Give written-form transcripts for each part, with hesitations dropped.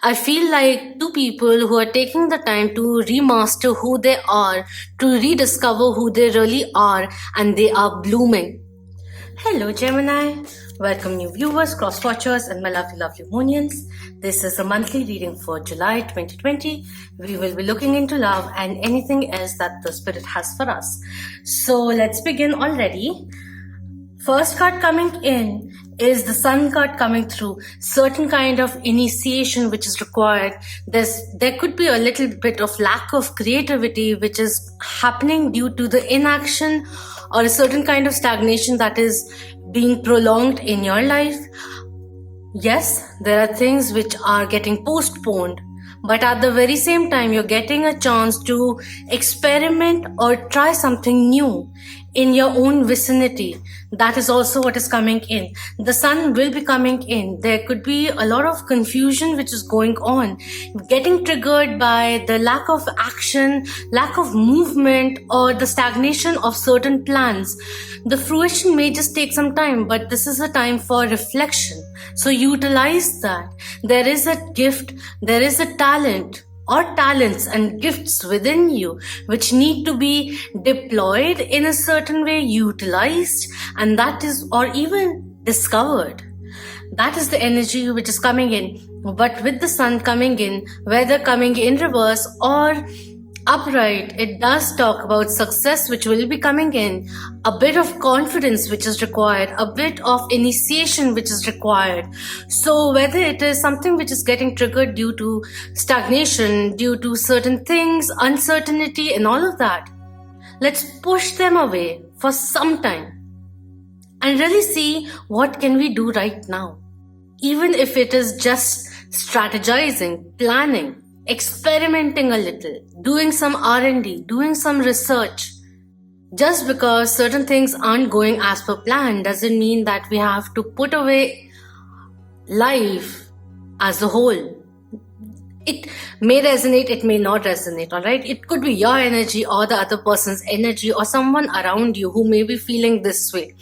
I feel like two people who are taking the time to remaster who they are, to rediscover who they really are, and they are blooming. Hello, Gemini. Welcome, new viewers, cross watchers, and my lovely, lovely Moonians. This is a monthly reading for July 2020. We will be looking into love and anything else that the spirit has for us. So let's begin already. First card coming in is the Sun card coming through. Certain kind of initiation which is required. There could be a little bit of lack of creativity which is happening due to the inaction or a certain kind of stagnation that is being prolonged in your life. Yes, there are things which are getting postponed, but at the very same time, you're getting a chance to experiment or try something new in your own vicinity. That is also what is coming in. The Sun will be coming in. There could be a lot of confusion which is going on, getting triggered by the lack of action, lack of movement, or the stagnation of certain plans. The fruition may just take some time, but this is a time for reflection. So utilize that. There is a gift, there is a talent or talents and gifts within you which need to be deployed in a certain way, utilized, and that is, or even discovered. That is the energy which is coming in. But with the Sun coming in, whether coming in reverse or upright, it does talk about success which will be coming in, a bit of confidence which is required, a bit of initiation which is required. So whether it is something which is getting triggered due to stagnation, due to certain things, uncertainty and all of that, let's push them away for some time and really see what can we do right now. Even if it is just strategizing, planning, experimenting a little, doing some R&D, doing some research. Just because certain things aren't going as per plan doesn't mean that we have to put away life as a whole. It may resonate, it may not resonate, alright? It could be your energy or the other person's energy or someone around you who may be feeling this way.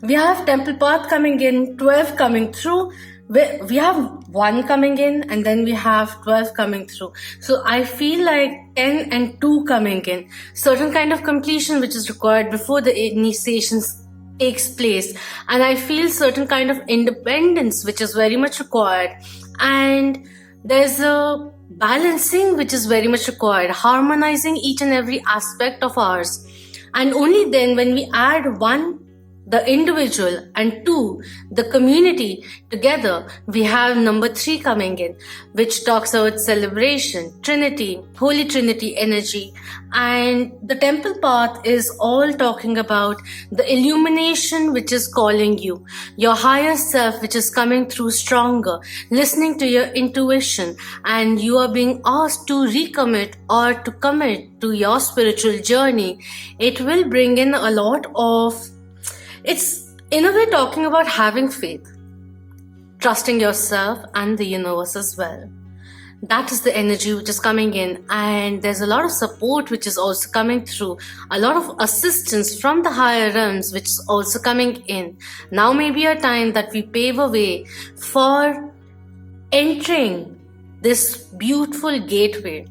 We have Temple Path coming in, 12 coming through. We have 1 coming in and then we have 12 coming through. So I feel like 10 and 2 coming in. Certain kind of completion which is required before the initiation takes place. And I feel certain kind of independence which is very much required. And there's a balancing which is very much required. Harmonizing each and every aspect of ours. And only then when we add 1, the individual, and 2, the community together, we have number 3 coming in, which talks about celebration, Trinity, Holy Trinity energy. And the Temple Path is all talking about the illumination which is calling you, your higher self which is coming through stronger, listening to your intuition, and you are being asked to recommit or to commit to your spiritual journey. It will bring in a lot of, it's in a way talking about having faith, trusting yourself and the universe as well. That is the energy which is coming in, and there's a lot of support which is also coming through, a lot of assistance from the higher realms which is also coming in. Now may be a time that we pave a way for entering this beautiful gateway.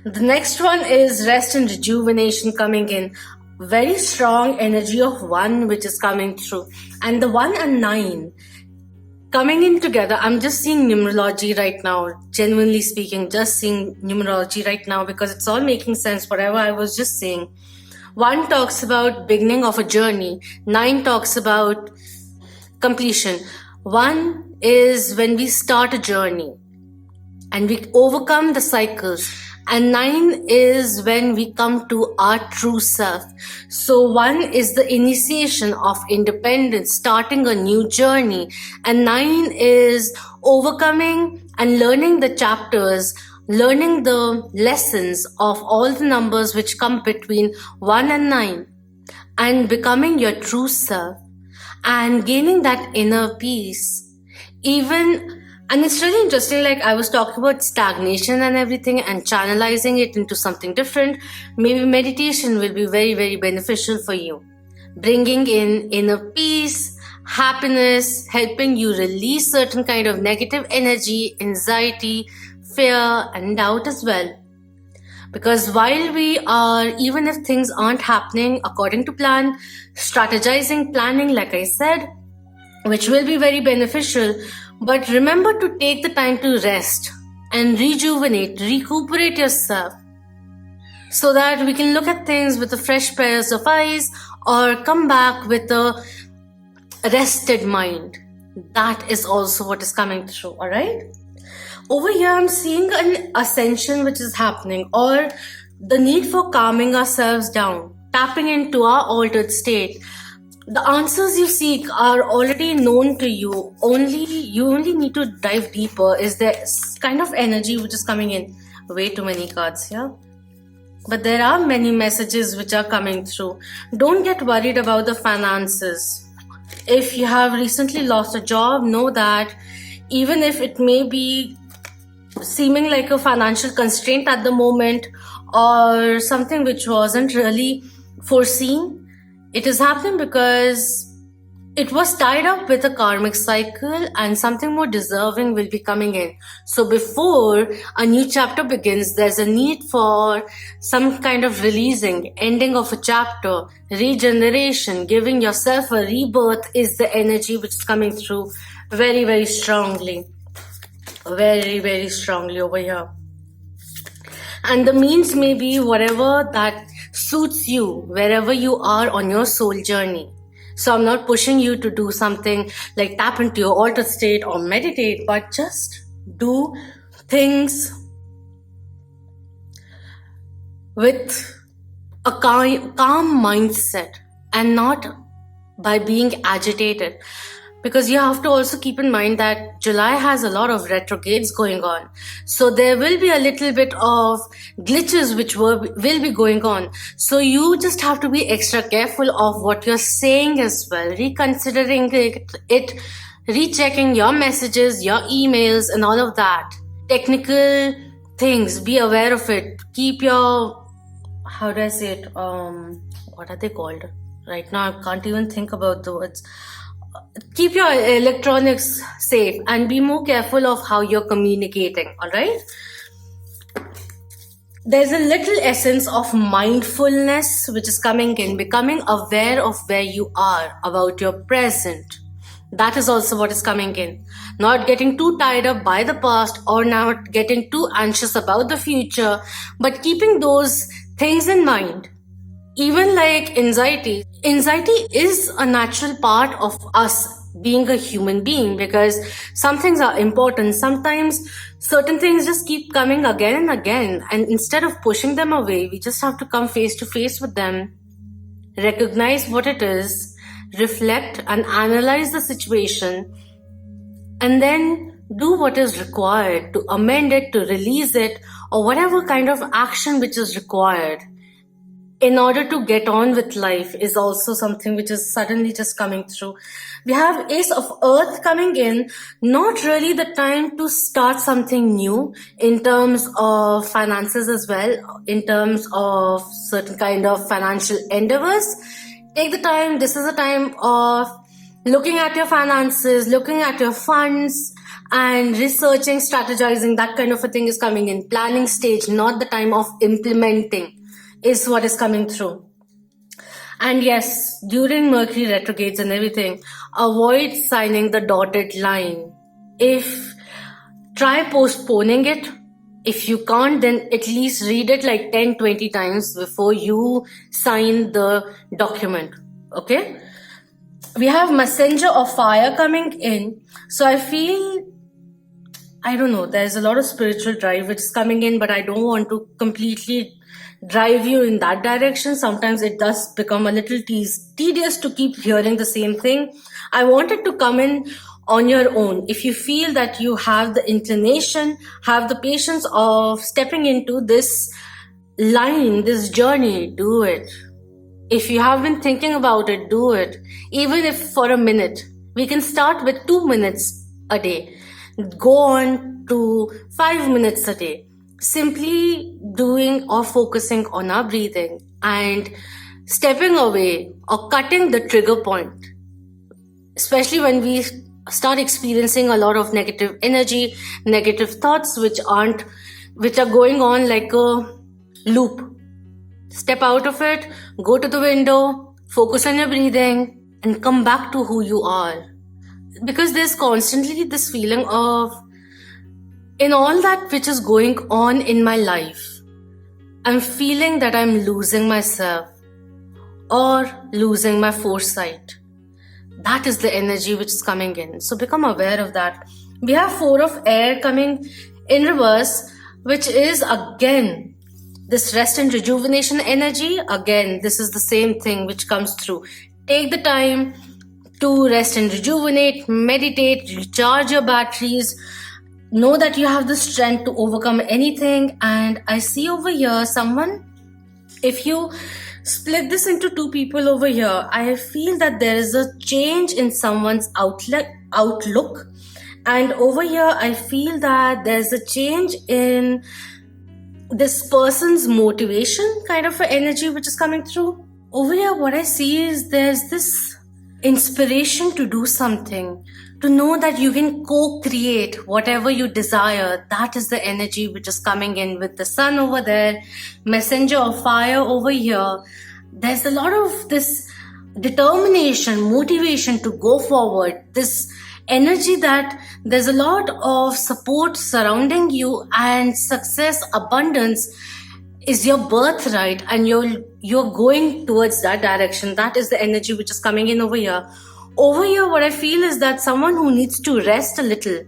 The next one is rest and rejuvenation coming in. Very strong energy of 1 which is coming through, and the 1 and 9 coming in together. I'm just seeing numerology right now, genuinely speaking, just seeing numerology right now because it's all making sense, whatever I was just saying. 1 talks about beginning of a journey, 9 talks about completion. 1 is when we start a journey and we overcome the cycles. And 9 is when we come to our true self. So 1 is the initiation of independence, starting a new journey. And 9 is overcoming and learning the chapters, learning the lessons of all the numbers which come between 1 and 9. And becoming your true self. And gaining that inner peace. And it's really interesting, like I was talking about stagnation and everything and channelizing it into something different. Maybe meditation will be very, very beneficial for you. Bringing in inner peace happiness, helping you release certain kind of negative energy, anxiety, fear, and doubt as well. Because while we are, even if things aren't happening according to plan, strategizing, planning, like I said, which will be very beneficial, but remember to take the time to rest and rejuvenate, recuperate yourself so that we can look at things with a fresh pairs of eyes or come back with a rested mind. That is also what is coming through, all right? Over here, I'm seeing an ascension which is happening, or the need for calming ourselves down, tapping into our altered state. The answers you seek are already known to you. You only need to dive deeper. Is there kind of energy which is coming in? Way too many cards here. But there are many messages which are coming through. Don't get worried about the finances. If you have recently lost a job, know that even if it may be seeming like a financial constraint at the moment or something which wasn't really foreseen, it is happening because it was tied up with a karmic cycle and something more deserving will be coming in. So before a new chapter begins, there's a need for some kind of releasing, ending of a chapter, regeneration, giving yourself a rebirth is the energy which is coming through very, very strongly. Very, very strongly over here. And the means may be whatever that suits you, wherever you are on your soul journey. So I'm not pushing you to do something like tap into your altered state or meditate, but just do things with a calm mindset and not by being agitated. Because you have to also keep in mind that July has a lot of retrogrades going on. So there will be a little bit of glitches which will be going on. So you just have to be extra careful of what you're saying as well, reconsidering it, rechecking your messages, your emails and all of that. Technical things, be aware of it. Keep your, how do I say it? What are they called? Right now I can't even think about the words. Keep your electronics safe and be more careful of how you're communicating, all right? There's a little essence of mindfulness which is coming in, becoming aware of where you are, about your present. That is also what is coming in. Not getting too tied up by the past or not getting too anxious about the future, but keeping those things in mind. Even like anxiety is a natural part of us being a human being, because some things are important. Sometimes certain things just keep coming again and again, and instead of pushing them away, we just have to come face to face with them, recognize what it is, reflect and analyze the situation, and then do what is required to amend it, to release it, or whatever kind of action which is required in order to get on with life is also something which is suddenly just coming through. We have Ace of Earth coming in, not really the time to start something new in terms of finances as well, in terms of certain kind of financial endeavors. Take the time, this is a time of looking at your finances, looking at your funds, and researching, strategizing, that kind of a thing is coming in. Planning stage, not the time of implementing, is what is coming through. And yes, during Mercury retrogrades and everything, avoid signing the dotted line. Try postponing it. If you can't, then at least read it like 10-20 times before you sign the document. Okay? We have Messenger of Fire coming in. So I feel, I don't know, there's a lot of spiritual drive which is coming in, but I don't want to completely drive you in that direction. Sometimes it does become a little tedious to keep hearing the same thing. I wanted to come in on your own. If you feel that you have the inclination, have the patience of stepping into this line, this journey, do it. If you have been thinking about it, do it. Even if for a minute. We can start with 2 minutes a day. Go on to 5 minutes a day. Simply doing or focusing on our breathing and stepping away or cutting the trigger point. especially when we start experiencing a lot of negative energy, negative thoughts which are going on like a loop. Step out of it, go to the window, focus on your breathing, and come back to who you are. Because there's constantly this feeling of, in all that which is going on in my life, I'm feeling that I'm losing myself or losing my foresight. That is the energy which is coming in. So become aware of that. We have 4 of air coming in reverse, which is again this rest and rejuvenation energy. Again, this is the same thing which comes through. Take the time to rest and rejuvenate, meditate, recharge your batteries. Know that you have the strength to overcome anything. And I see over here someone, if you split this into 2 people over here, I feel that there is a change in someone's outlook. And over here, I feel that there's a change in this person's motivation, kind of an energy which is coming through. Over here, what I see is there's this inspiration to do something, to know that you can co-create whatever you desire. That is the energy which is coming in with the sun over there, messenger of fire over here. There's a lot of this determination, motivation to go forward, this energy that there's a lot of support surrounding you, and success, abundance is your birthright, and you're going towards that direction. That is the energy which is coming in over here. Over here, what I feel is that someone who needs to rest a little,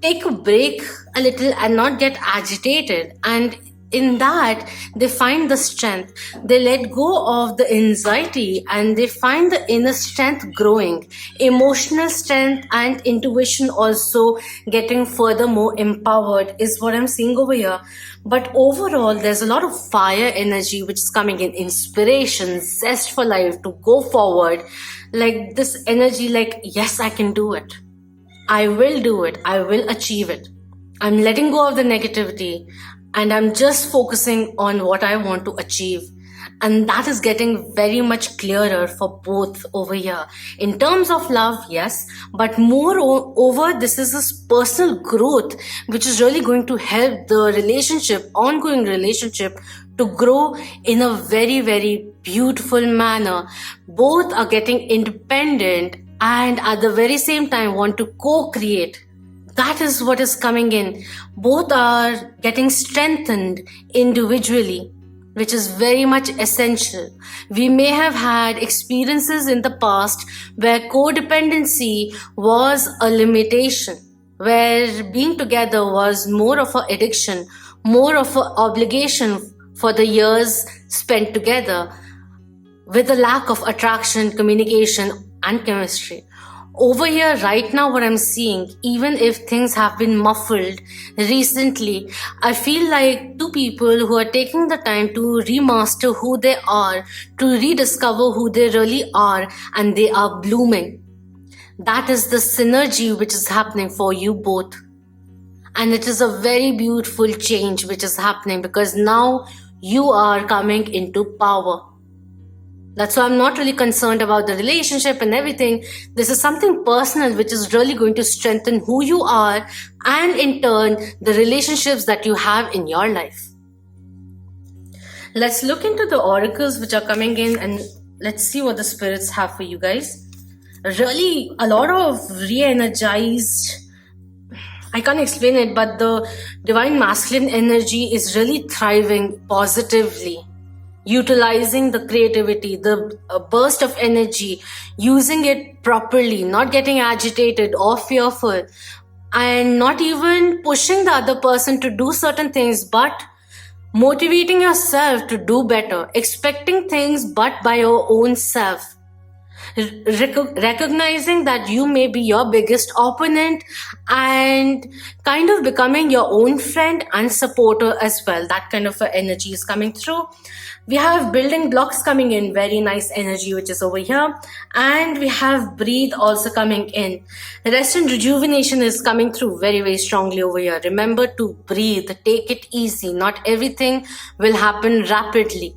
take a break a little and not get agitated. And in that, they find the strength. They let go of the anxiety and they find the inner strength growing. Emotional strength and intuition also getting furthermore empowered is what I'm seeing over here. But overall, there's a lot of fire energy which is coming in. Inspiration, zest for life, to go forward. Like this energy, like, yes, I can do it. I will do it. I will achieve it. I'm letting go of the negativity and I'm just focusing on what I want to achieve. And that is getting very much clearer for both over here. In terms of love, yes, but moreover, this is this personal growth, which is really going to help the relationship, ongoing relationship, to grow in a very, very beautiful manner. Both are getting independent and at the very same time want to co-create. That is what is coming in. Both are getting strengthened individually, which is very much essential. We may have had experiences in the past where codependency was a limitation, where being together was more of an addiction, more of an obligation for the years spent together, with a lack of attraction, communication, and chemistry. Over here, right now, what I'm seeing, even if things have been muffled recently, I feel like 2 people who are taking the time to remaster who they are, to rediscover who they really are, and they are blooming. That is the synergy which is happening for you both. And it is a very beautiful change which is happening, because now you are coming into power. That's why I'm not really concerned about the relationship and everything. This is something personal which is really going to strengthen who you are, and in turn, the relationships that you have in your life. Let's look into the oracles which are coming in and let's see what the spirits have for you guys. Really, a lot of re-energized, I can't explain it, but the divine masculine energy is really thriving positively. Utilizing the creativity, the burst of energy, using it properly, not getting agitated or fearful, and not even pushing the other person to do certain things, but motivating yourself to do better, expecting things but by your own self. Recognizing that you may be your biggest opponent and kind of becoming your own friend and supporter as well. That kind of energy is coming through. We have building blocks coming in, very nice energy which is over here, and we have breathe also coming in. Rest and rejuvenation is coming through very, very strongly over here. Remember to breathe, take it easy. Not everything will happen rapidly.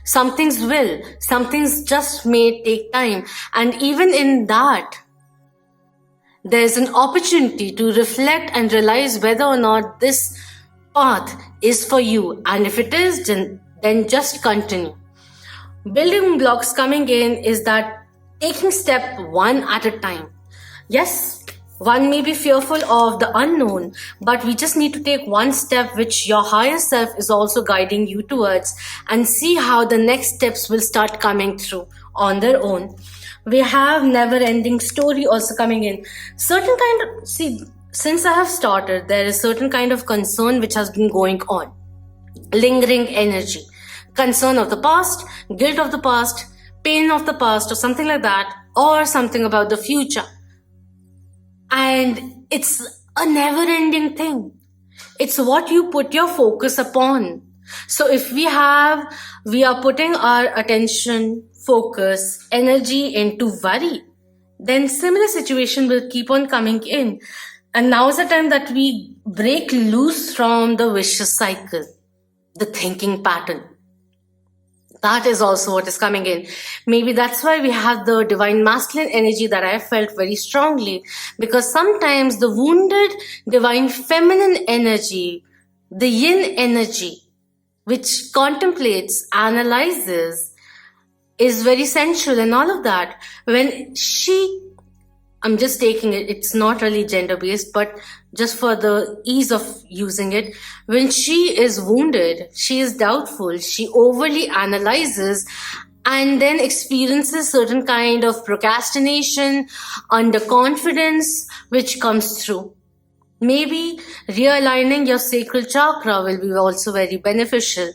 Some things will, some things just may take time, and even in that, There's an opportunity to reflect and realize whether or not this path is for you. And if it is, then just continue. Building blocks coming in is that taking step one at a time. Yes, one may be fearful of the unknown, but we just need to take one step which your higher self is also guiding you towards, and see how the next steps will start coming through on their own. We have never-ending story also coming in. Since I have started, there is certain kind of concern which has been going on. Lingering energy. Concern of the past, guilt of the past, pain of the past, or something like that, or something about the future. And it's a never-ending thing. It's what you put your focus upon. So if we are putting our attention, focus, energy into worry, then similar situation will keep on coming in. And now is the time that we break loose from the vicious cycle, the thinking pattern. That is also what is coming in. Maybe that's why we have the divine masculine energy that I felt very strongly, because sometimes the wounded divine feminine energy, the yin energy, which contemplates, analyzes, is very sensual and all of that. When I'm just taking it, it's not really gender based, but just for the ease of using it, when she is wounded, she is doubtful, she overly analyzes and then experiences certain kind of procrastination, underconfidence, which comes through. Maybe realigning your sacral chakra will be also very beneficial.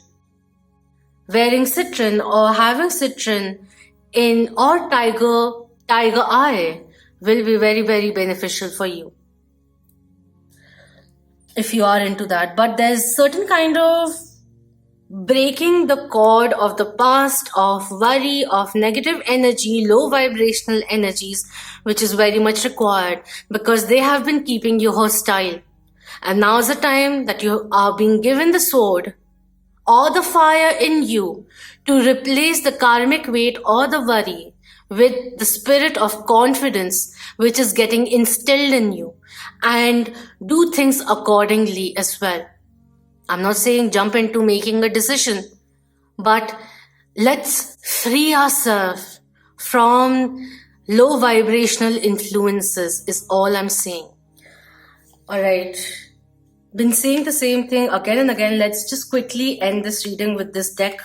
Wearing citron or having citron in or tiger eye will be very, very beneficial for you if you are into that. But there's certain kind of breaking the cord of the past, of worry, of negative energy, low vibrational energies, which is very much required because they have been keeping you hostile. And now is the time that you are being given the sword or the fire in you to replace the karmic weight or the worry with the spirit of confidence which is getting instilled in you, and do things accordingly as well. I'm not saying jump into making a decision, but let's free ourselves from low vibrational influences is all I'm saying. Alright, been saying the same thing again and again. Let's just quickly end this reading with this deck,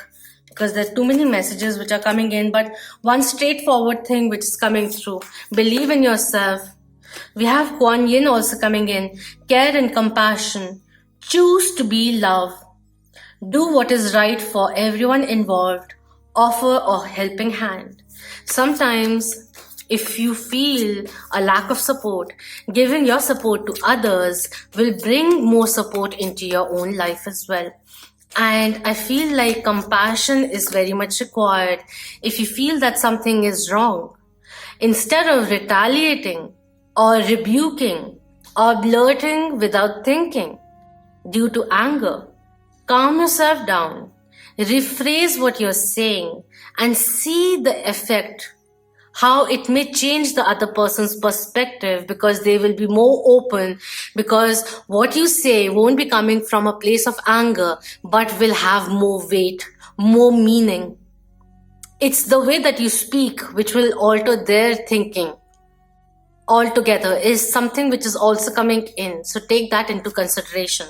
because there's too many messages which are coming in, but one straightforward thing which is coming through. Believe in yourself. We have Kuan Yin also coming in. Care and compassion. Choose to be love. Do what is right for everyone involved. Offer a helping hand. Sometimes, if you feel a lack of support, giving your support to others will bring more support into your own life as well. And I feel like compassion is very much required if you feel that something is wrong. Instead of retaliating or rebuking or blurting without thinking due to anger, calm yourself down, rephrase what you're saying and see the effect, how it may change the other person's perspective, because they will be more open, because what you say won't be coming from a place of anger, but will have more weight, more meaning. It's the way that you speak which will alter their thinking altogether is something which is also coming in. So take that into consideration.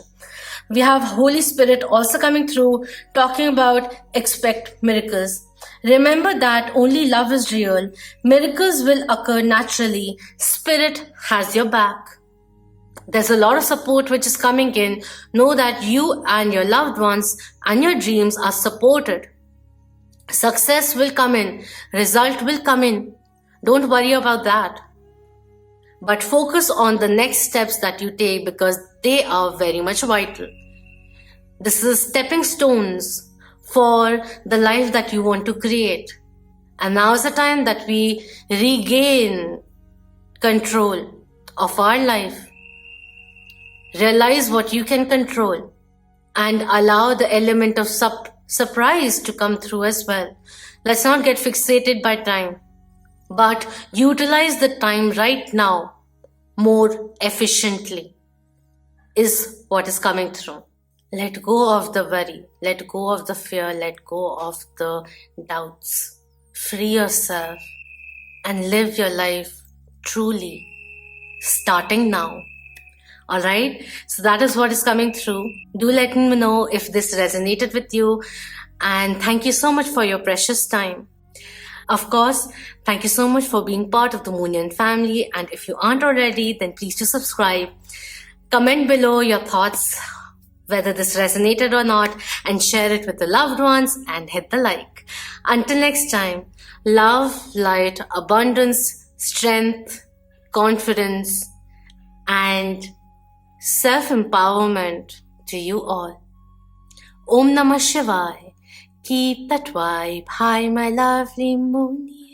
We have Holy Spirit also coming through, talking about expect miracles. Remember that only love is real. Miracles will occur naturally. Spirit has your back. There's a lot of support which is coming in. Know that you and your loved ones and your dreams are supported. Success will come in. Result will come in. Don't worry about that. But focus on the next steps that you take, because they are very much vital. This is stepping stones for the life that you want to create. And now is the time that we regain control of our life. Realize what you can control and allow the element of surprise to come through as well. Let's not get fixated by time, but utilize the time right now more efficiently is what is coming through. Let go of the worry, let go of the fear, let go of the doubts. Free yourself and live your life truly, starting now. Alright, so that is what is coming through. Do let me know if this resonated with you, and thank you so much for your precious time. Of course, thank you so much for being part of the Moonian family, and if you aren't already, then please do subscribe. Comment below your thoughts, whether this resonated or not, and share it with the loved ones and hit the like. Until next time, love, light, abundance, strength, confidence, and self-empowerment to you all. Om Namah Shivaya. Keep that vibe high, my lovely Mooni.